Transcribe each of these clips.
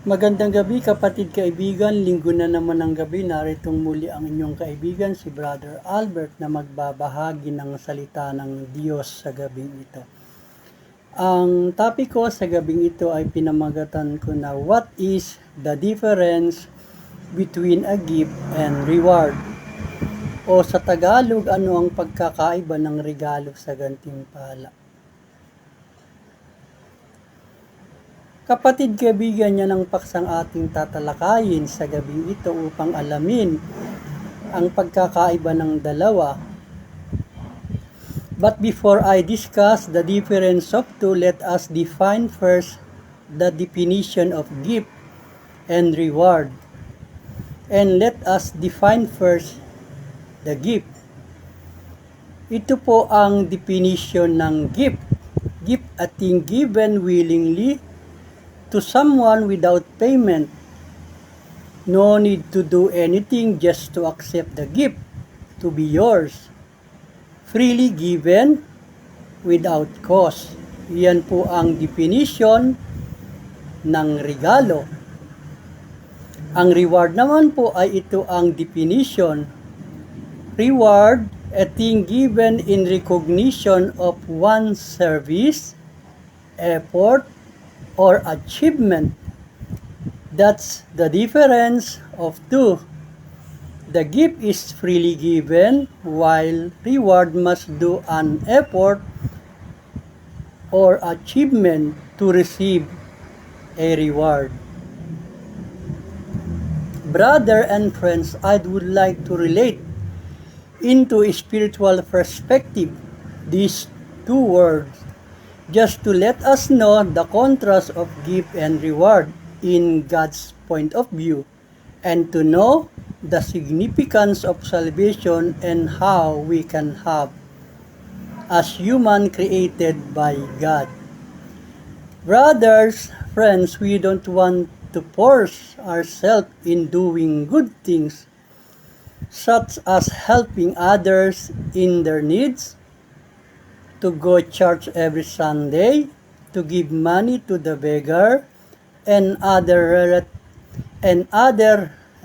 Magandang gabi kapatid kaibigan, linggo na naman ng gabi, naritong muli ang inyong kaibigan si Brother Albert na magbabahagi ng salita ng Diyos sa gabing ito. Ang topic ko sa gabing ito ay pinamagatan ko na what is the difference between a gift and reward? O sa Tagalog, ano ang pagkakaiba ng regalo sa gantimpala? Kapatid kaibigan, yan ang paksang ating tatalakayin sa gabing ito upang alamin ang pagkakaiba ng dalawa. But before I discuss the difference of two, let us define first the definition of gift and reward. And let us define first the gift. Ito po ang definition ng gift. Gift, a thing given willingly to someone without payment. No need to do anything, just to accept the gift to be yours. Freely given without cost. Yan po ang definition ng regalo. Ang reward naman po ay ito ang definition. Reward, a thing given in recognition of one's service, effort, or achievement. That's the difference of two. The gift is freely given, while reward must do an effort or achievement to receive a reward. Brother and friends, I would like to relate into a spiritual perspective these two words, just to let us know the contrast of gift and reward in God's point of view, and to know the significance of salvation and how we can have as human created by God. Brothers, friends, we don't want to force ourselves in doing good things, such as helping others in their needs, to go to church every Sunday, to give money to the beggar, and other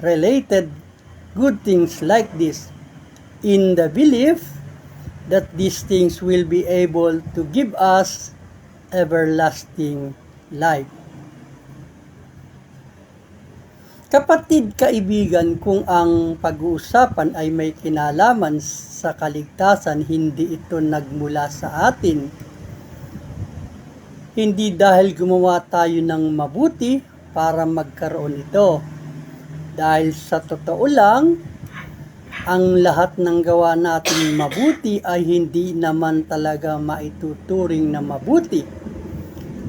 related good things like this, in the belief that these things will be able to give us everlasting life. Kapatid kaibigan, kung ang pag-uusapan ay may kinalaman sa kaligtasan, hindi ito nagmula sa atin. Hindi dahil gumawa tayo ng mabuti para magkaroon ito. Dahil sa totoo lang, ang lahat ng gawa natin mabuti ay hindi naman talaga maituturing na mabuti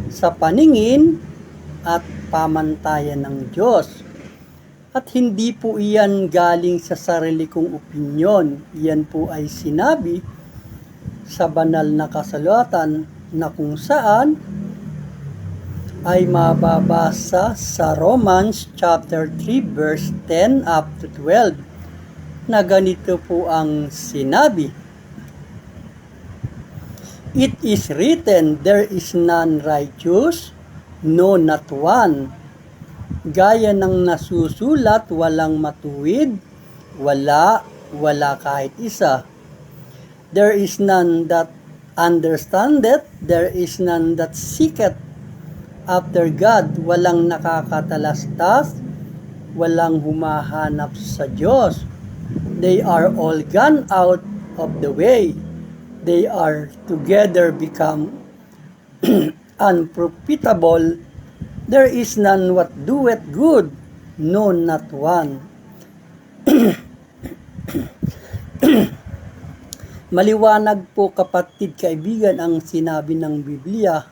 sa paningin at pamantayan ng Diyos. At hindi po iyan galing sa sarili kong opinyon. Iyan po ay sinabi sa banal na kasulatan na kung saan ay mababasa sa Romans chapter 3 verse 10 up to 12 na ganito po ang sinabi. It is written, there is none righteous, no not one. Gaya ng nasusulat, walang matuwid, wala kahit isa. There is none that understandeth, there is none that seeketh after God. Walang nakakatalastas, walang humahanap sa Diyos. They are all gone out of the way. They are together become unprofitable. There is none what doeth good, no not one. Maliwanag po kapatid kaibigan ang sinabi ng Biblia.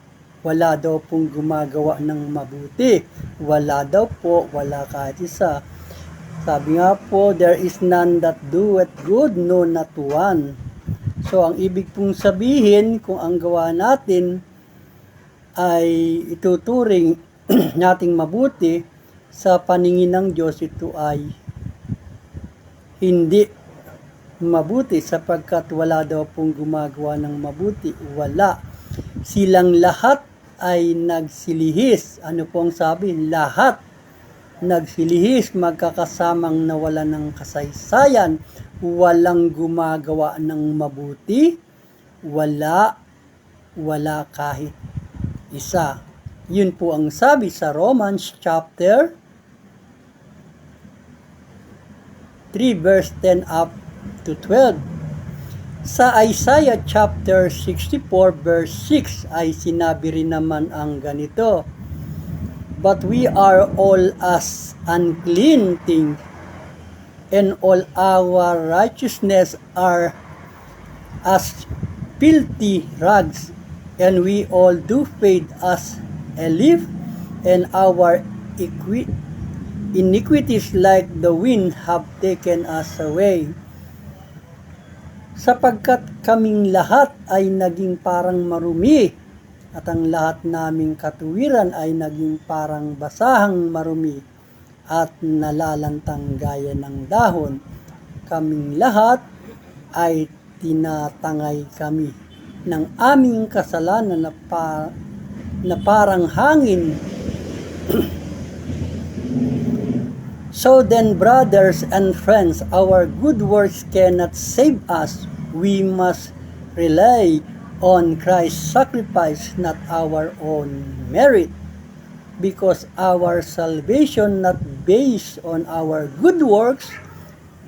Wala daw pong gumagawa ng mabuti. Wala daw po, wala kahit isa. Sabi nga po, there is none that doeth good, no not one. So ang ibig pong sabihin, kung ang gawa natin ay ituturing nating mabuti, sa paningin ng Diyos ito ay hindi mabuti sapagkat wala daw pong gumagawa ng mabuti. Wala. Silang lahat ay nagsilihis. Ano pong sabi? Lahat nagsilihis, magkakasamang nawala ng kasaysayan, walang gumagawa ng mabuti, wala kahit isa. Yun po ang sabi sa Romans chapter 3 verse 10 up to 12. Sa Isaiah chapter 64 verse 6 ay sinabi rin naman ang ganito, "But we are all as unclean things, and all our righteousness are as filthy rags, and we all do fade as a leaf, and our iniquities like the wind have taken us away." Sapagkat kaming lahat ay naging parang marumi, at ang lahat naming katuwiran ay naging parang basahang marumi, at nalalantang gaya ng dahon. Kaming lahat ay tinatangay kami ng aming kasalanan na parang hangin. So then, brothers and friends, our good works cannot save us. We must rely on Christ's sacrifice, not our own merit, because our salvation not based on our good works,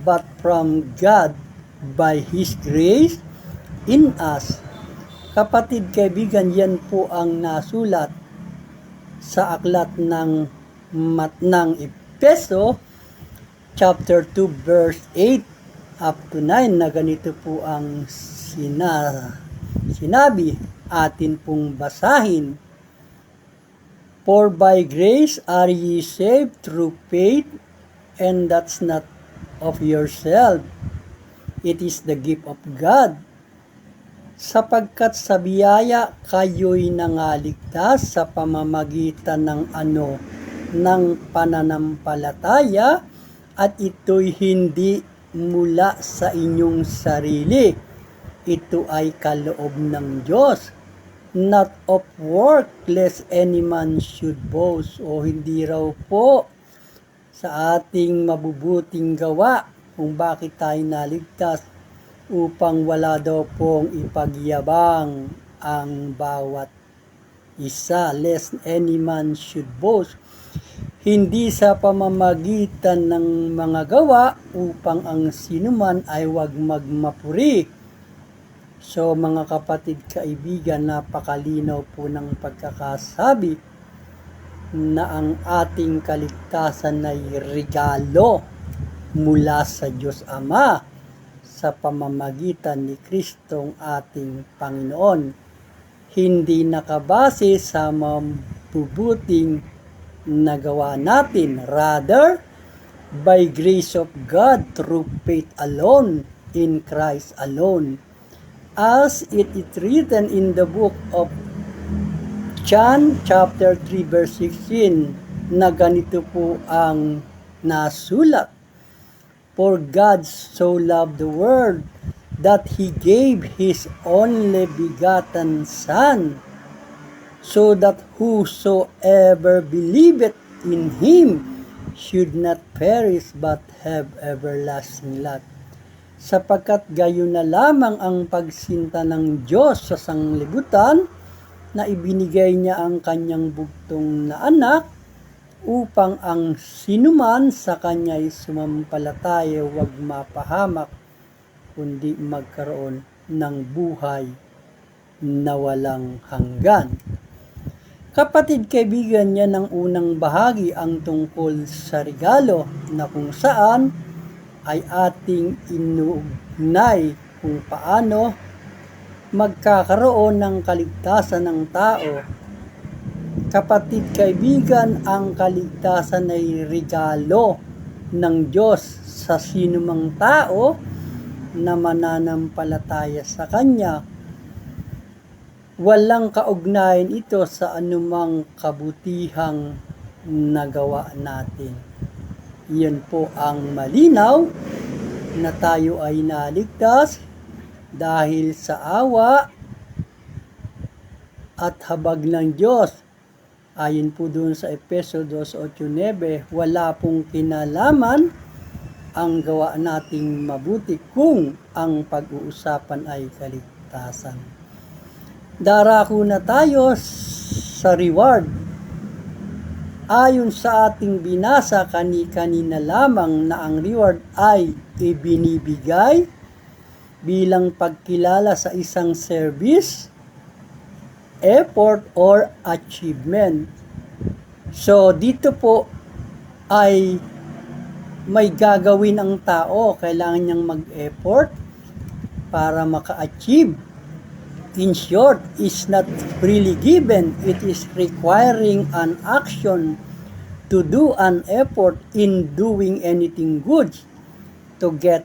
but from God by His grace in us. Kapatid, kaibigan, yan po ang nasulat sa aklat ng Efeso chapter 2 verse 8 up to 9 na ganito po ang sinabi, atin pong basahin. For by grace are ye saved through faith, and that's not of yourself. It is the gift of God. Sapagkat sa biyaya kayo'y nangaligtas sa pamamagitan ng pananampalataya, at ito'y hindi mula sa inyong sarili. Ito ay kaloob ng Diyos, not of work, lest any man should boast. O hindi raw po sa ating mabubuting gawa kung bakit tayo naligtas, upang wala daw pong ipagyabang ang bawat isa, lest any man should boast. Hindi sa pamamagitan ng mga gawa, upang ang sinuman ay wag magmapuri. So mga kapatid, kaibigan, napakalinaw po ng pagkakasabi na ang ating kaligtasan ay regalo mula sa Diyos Ama sa pamamagitan ni Kristong ating Panginoon. Hindi nakabase sa mabubuting nagawa natin, rather by grace of God through faith alone in Christ alone, as it is written in the book of John chapter 3 verse 16 na ganito po ang nasulat, "For God so loved the world that He gave His only begotten Son, so that whosoever believeth in Him should not perish but have everlasting life." Sapagkat gayon na lamang ang pagsinta ng Diyos sa sanglibutan, na ibinigay niya ang kanyang bugtong na anak, upang ang sinuman sa kanya'y sumampalataya huwag mapahamak, kundi magkaroon ng buhay na walang hanggan. Kapatid, kaibigan, yan ang unang bahagi, ang tungkol sa regalo, na kung saan ay ating inuugnay kung paano magkakaroon ng kaligtasan ng tao. Kapatid, kaibigan, ang kaligtasan ay regalo ng Diyos sa sinumang tao na mananampalataya sa Kanya. Walang kaugnayan ito sa anumang kabutihang nagawa natin. Iyon po ang malinaw na tayo ay naligtas dahil sa awa at habag ng Diyos, Ayon po doon sa Efeso 2:8-9, wala pong kinalaman ang gawa nating mabuti kung ang pag-uusapan ay kaligtasan. Darako na tayo sa reward. Ayon sa ating binasa kanina lamang na ang reward ay ibinibigay bilang pagkilala sa isang service, effort, or achievement. So, dito po ay may gagawin ang tao. Kailangan niyang mag-effort para maka-achieve. In short, is not freely given. It is requiring an action to do an effort in doing anything good to get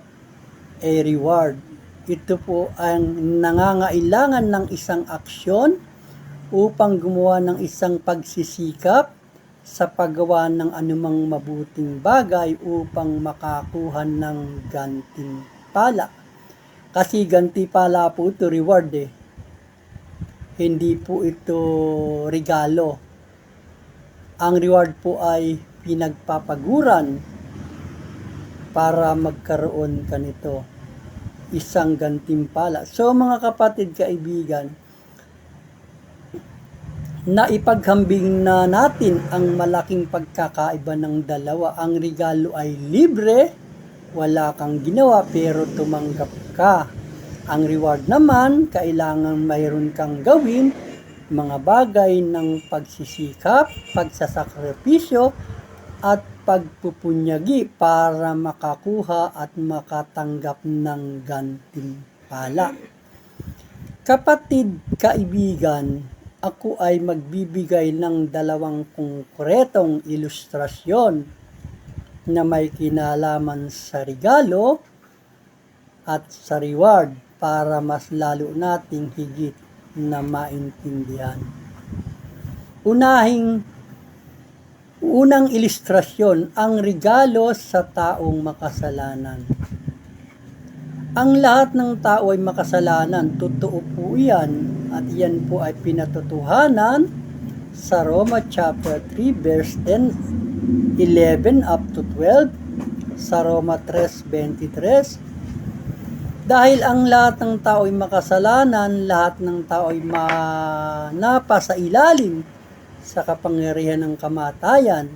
a reward. Ito po ang nangangailangan ng isang aksyon upang gumawa ng isang pagsisikap sa paggawa ng anumang mabuting bagay upang makakuha ng gantimpala. Kasi gantimpala po ito reward Hindi po ito regalo. Ang reward po ay pinagpapaguran para magkaroon ka nito. Isang gantimpala. So mga kapatid, kaibigan, naipaghambing na natin ang malaking pagkakaiba ng dalawa. Ang regalo ay libre, wala kang ginawa pero tumanggap ka. Ang reward naman, kailangan mayroon kang gawin mga bagay ng pagsisikap, pagsasakripisyo, at pagpupunyagi para makakuha at makatanggap ng gantimpala. Kapatid, kaibigan, ako ay magbibigay ng dalawang konkretong ilustrasyon na may kinalaman sa regalo at sa reward para mas lalo nating higit na maintindihan. Unang ilustrasyon, ang regalo sa taong makasalanan. Ang lahat ng tao ay makasalanan, totoo po yan, at yan po ay pinatotohanan sa Roma chapter 3 verse 10, 11 up to 12, sa Roma 3:23. Dahil ang lahat ng tao ay makasalanan, lahat ng tao ay manapa sa ilalim sa kapangyarihan ng kamatayan,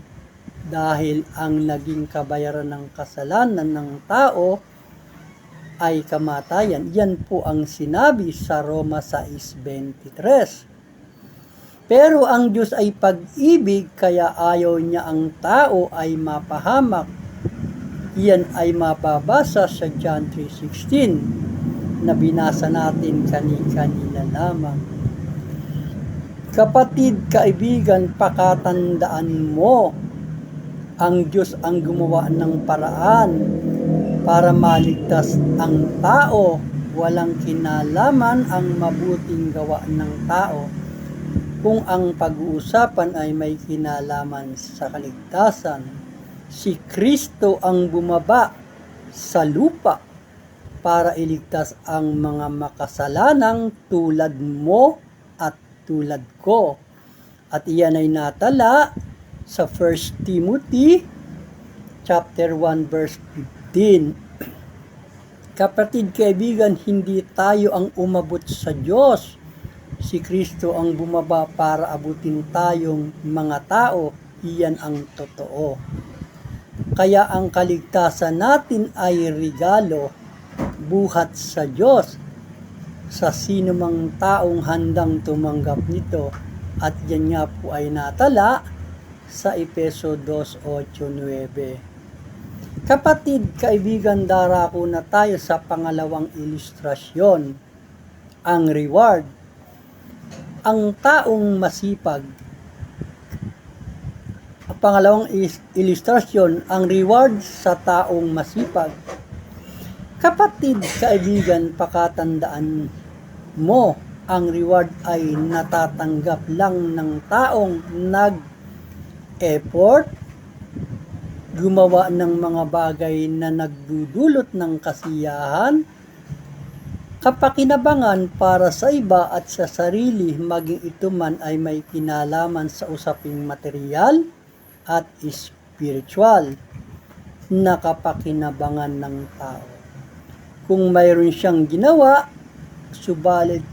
dahil ang naging kabayaran ng kasalanan ng tao ay kamatayan. Yan po ang sinabi sa Roma 6:23. Pero ang Diyos ay pag-ibig, kaya ayaw niya ang tao ay mapahamak. Yan ay mababasa sa John 3:16 na binasa natin kanina lamang. Kapatid, kaibigan, pakatandaan mo, ang Diyos ang gumawa ng paraan para maligtas ang tao. Walang kinalaman ang mabuting gawa ng tao kung ang pag-uusapan ay may kinalaman sa kaligtasan. Si Kristo ang bumaba sa lupa para iligtas ang mga makasalanang tulad mo at tulad ko. At iyan ay natala sa 1 Timothy chapter 1 verse 15. Kapatid, kaibigan, hindi tayo ang umabot sa Diyos. Si Kristo ang bumaba para abutin tayong mga tao. Iyan ang totoo. Kaya ang kaligtasan natin ay regalo, buhat sa Diyos, sa sino mang taong handang tumanggap nito. At yan nga po ay natala sa Efeso 2:8-9. Kapatid, kaibigan, darako na tayo sa pangalawang ilustrasyon, ang reward. Ang taong masipag. Ang pangalawang ilustrasyon, ang reward sa taong masipag. Kapatid, kaibigan, pakatandaan mo, ang reward ay natatanggap lang ng taong nag-effort, gumawa ng mga bagay na nagdudulot ng kasiyahan, kapakinabangan para sa iba at sa sarili, maging ito man ay may kinalaman sa usaping material at spiritual na kapakinabangan ng tao. Kung mayroon siyang ginawa, subalit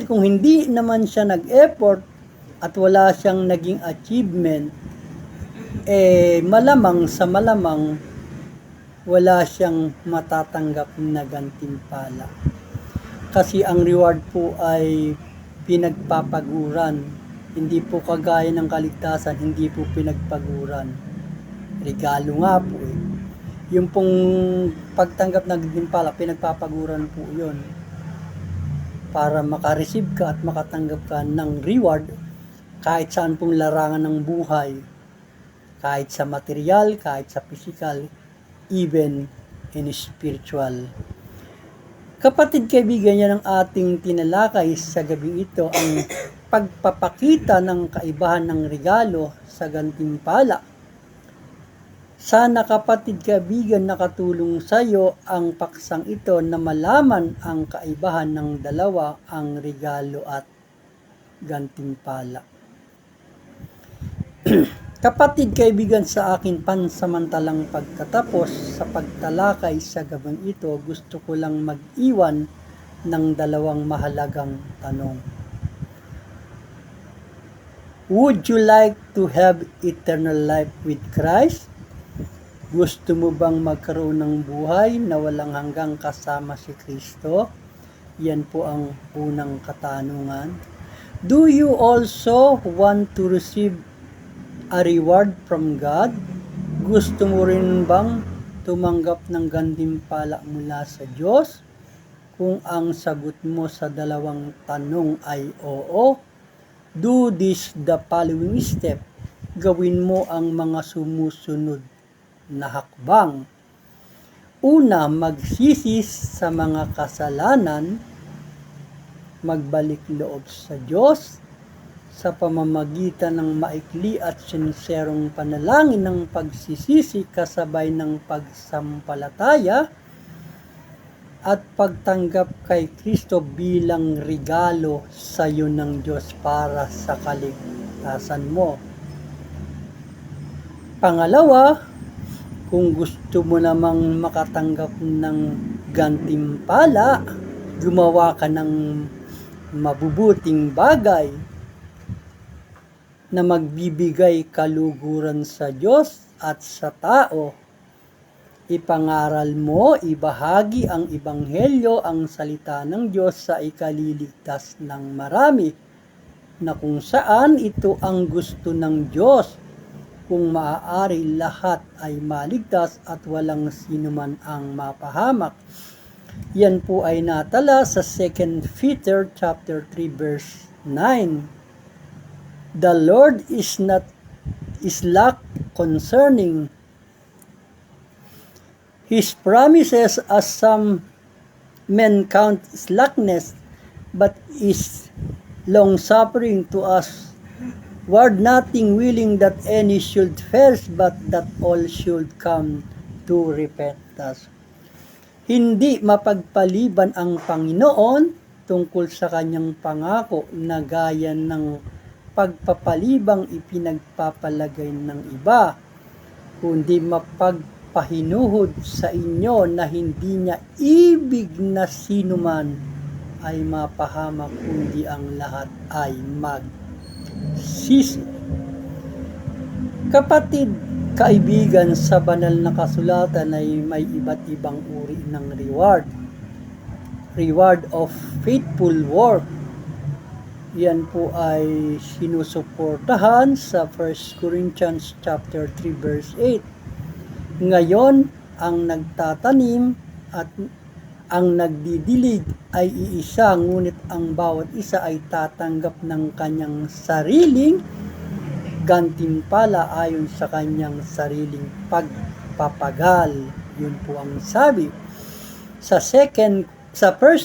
kung hindi naman siya nag-effort at wala siyang naging achievement, malamang wala siyang matatanggap na gantimpala. Kasi ang reward po ay pinagpapaguran. Hindi po kagaya ng kaligtasan, hindi po pinagpaguran. Regalo nga po eh. Yung pong pagtanggap ng gantimpala, pinagpapaguran po yun. Para makareceive ka at makatanggap ka ng reward kahit saan pong larangan ng buhay. Kahit sa material, kahit sa physical, even in spiritual. Kapatid kaibigan, yan ang ating tinalakay sa gabing ito, ang pagpapakita ng kaibahan ng regalo sa gantimpala. Sana kapatid kaibigan nakatulong sa iyo ang paksang ito na malaman ang kaibahan ng dalawa, ang regalo at gantimpala. Kapatid kaibigan, sa akin pansamantalang pagtatapos sa pagtalakay sa gabing ito, gusto ko lang mag-iwan ng dalawang mahalagang tanong. Would you like to have eternal life with Christ? Gusto mo bang magkaroon ng buhay na walang hanggang kasama si Kristo? Yan po ang unang katanungan. Do you also want to receive a reward from God? Gusto mo rin bang tumanggap ng gantimpala mula sa Diyos? Kung ang sagot mo sa dalawang tanong ay oo, do this the following step. Gawin mo ang mga sumusunod na hakbang. Una, magsisis sa mga kasalanan, magbalik loob sa Diyos sa pamamagitan ng maikli at sinserong panalangin ng pagsisisi kasabay ng pagsampalataya at pagtanggap kay Kristo bilang regalo sa iyo ng Diyos para sa kaligtasan mo. Pangalawa, kung gusto mo namang makatanggap ng gantimpala, gumawa ka ng mabubuting bagay na magbibigay kaluguran sa Diyos at sa tao. Ipangaral mo, ibahagi ang ebanghelyo, ang salita ng Diyos sa ikaliligtas ng marami, na kung saan ito ang gusto ng Diyos. Kung maaari, lahat ay maligtas at walang sinuman ang mapahamak. Yan po ay natala sa 2 Peter chapter 3 verse 9. The Lord is slack concerning His promises, as some men count slackness, but is long-suffering to us, ward nothing willing that any should perish, but that all should come to repentance. Hindi mapagpaliban ang Panginoon tungkol sa kanyang pangako na gaya ng pagpapalibang ipinagpapalagay ng iba, kundi mapagpahinuhod sa inyo na hindi niya ibig na sinuman ay mapahamak, kundi ang lahat ay magsisi. Kapatid, kaibigan, sa banal na kasulatan ay may iba't ibang uri ng reward. Reward of faithful work. Yan po ay sinusuportahan sa 1 Corinthians chapter 3 verse 8. Ngayon, ang nagtatanim at ang nagdidilig ay iisa, ngunit ang bawat isa ay tatanggap ng kanyang sariling gantimpala ayon sa kanyang sariling pagpapagal. Yun po ang sabi. Sa 1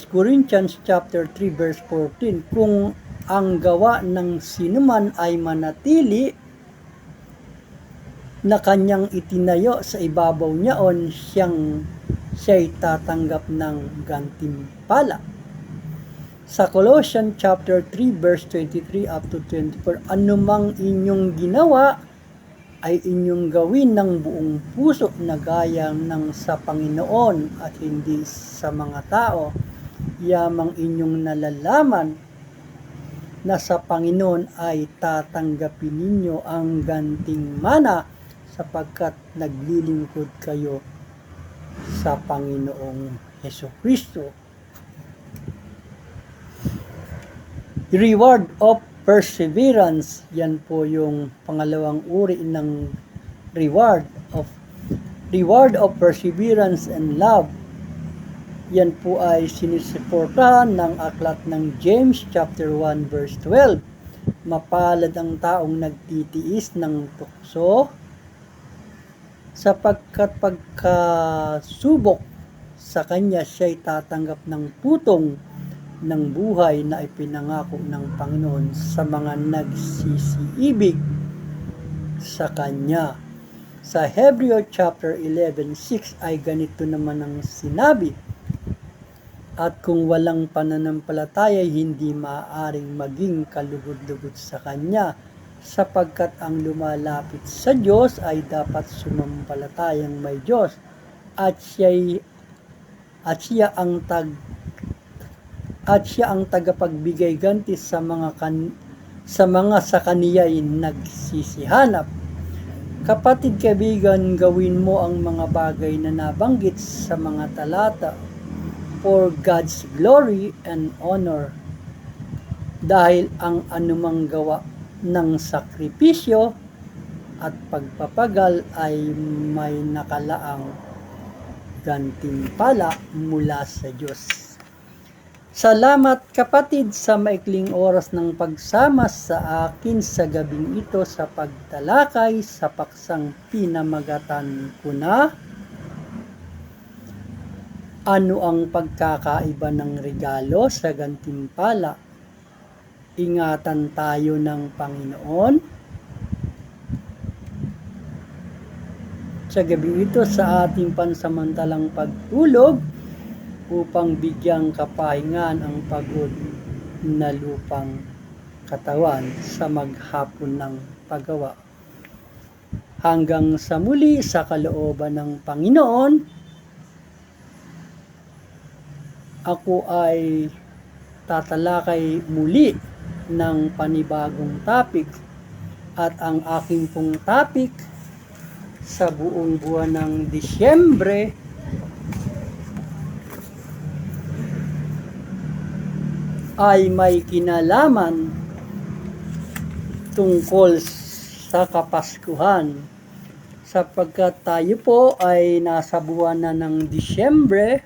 Corinthians chapter 3 verse 14, kung ang gawa ng sinuman ay manatili, na kanyang itinayo sa ibabaw niyaon, siya'y tatanggap ng gantimpala. Sa Colossians chapter 3 verse 23 up to 24, anumang inyong ginawa ay inyong gawin ng buong puso na gaya ng sa Panginoon at hindi sa mga tao. Yamang inyong nalalaman na sa Panginoon ay tatanggapin ninyo ang ganting mana sapagkat naglilingkod kayo sa Panginoong Hesukristo. Reward of perseverance, yan po yung pangalawang uri ng reward of perseverance and love. Yan po ay sinisuportahan ng aklat ng James chapter 1 verse 12. Mapalad ang taong nagtitiis ng tukso, sapagkat pagkasubok sa kanya siya'y tatanggap ng putong ng buhay na ipinangako ng Panginoon sa mga nagsisiibig sa Kanya. Sa Hebreo chapter 11:6 ay ganito naman ang sinabi, at kung walang pananampalataya, hindi maaaring maging kalugod-lugod sa Kanya, sapagkat ang lumalapit sa Diyos ay dapat sumampalatayang may Diyos, at siya ang tagapagbigay ganti sa mga sa kaniya'y nagsisihanap. Kapatid kaibigan, gawin mo ang mga bagay na nabanggit sa mga talata for God's glory and honor, dahil ang anumang gawa ng sakripisyo at pagpapagal ay may nakalaang gantimpala mula sa Diyos. Salamat kapatid sa maikling oras ng pagsama sa akin sa gabing ito sa pagtalakay sa paksang pinamagatan ko na ano ang pagkakaiba ng regalo sa gantimpala. Ingatan tayo ng Panginoon. Sa gabing ito sa ating pansamantalang pagtulog, upang bigyang kapahingan ang pagod na lupang katawan sa maghapon ng paggawa. Hanggang sa muli sa kalooban ng Panginoon, ako ay tatalakay muli ng panibagong topic, at ang aking pong topic sa buong buwan ng Disyembre ay may kinalaman tungkol sa Kapaskuhan, sapagkat tayo po ay nasa buwan na ng Disyembre.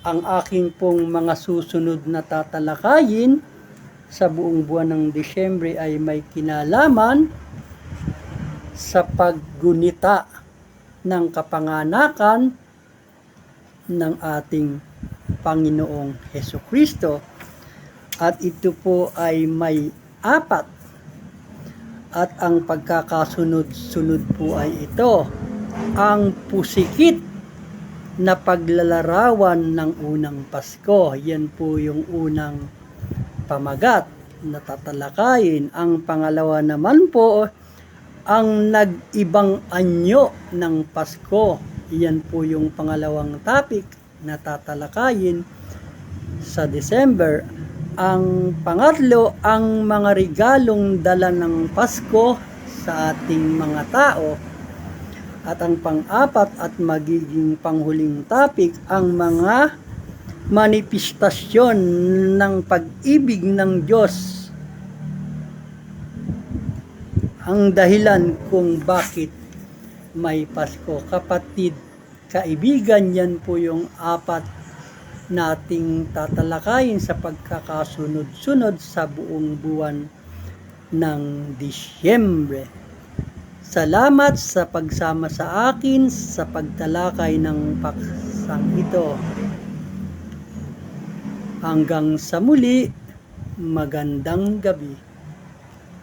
Ang aking pong mga susunod na tatalakayin sa buong buwan ng Disyembre ay may kinalaman sa paggunita ng kapanganakan ng ating Panginoong Hesukristo. At ito po ay may 4. At ang pagkakasunod-sunod po ay ito. Ang pusikit na paglalarawan ng unang Pasko. Yan po yung unang pamagat na tatalakayin. Ang pangalawa naman po, ang nag-ibang anyo ng Pasko. Yan po yung pangalawang topic na tatalakayin sa December. Ang pangatlo, ang mga regalong dala ng Pasko sa ating mga tao. At ang pang-4 at magiging panghuling topic, ang mga manifestasyon ng pag-ibig ng Diyos. Ang dahilan kung bakit may Pasko. Kapatid, kaibigan, yan po yung 4 nating tatalakayin sa pagkakasunod-sunod sa buong buwan ng Disyembre. Salamat sa pagsama sa akin sa pagtalakay ng paksang ito. Hanggang sa muli, magandang gabi.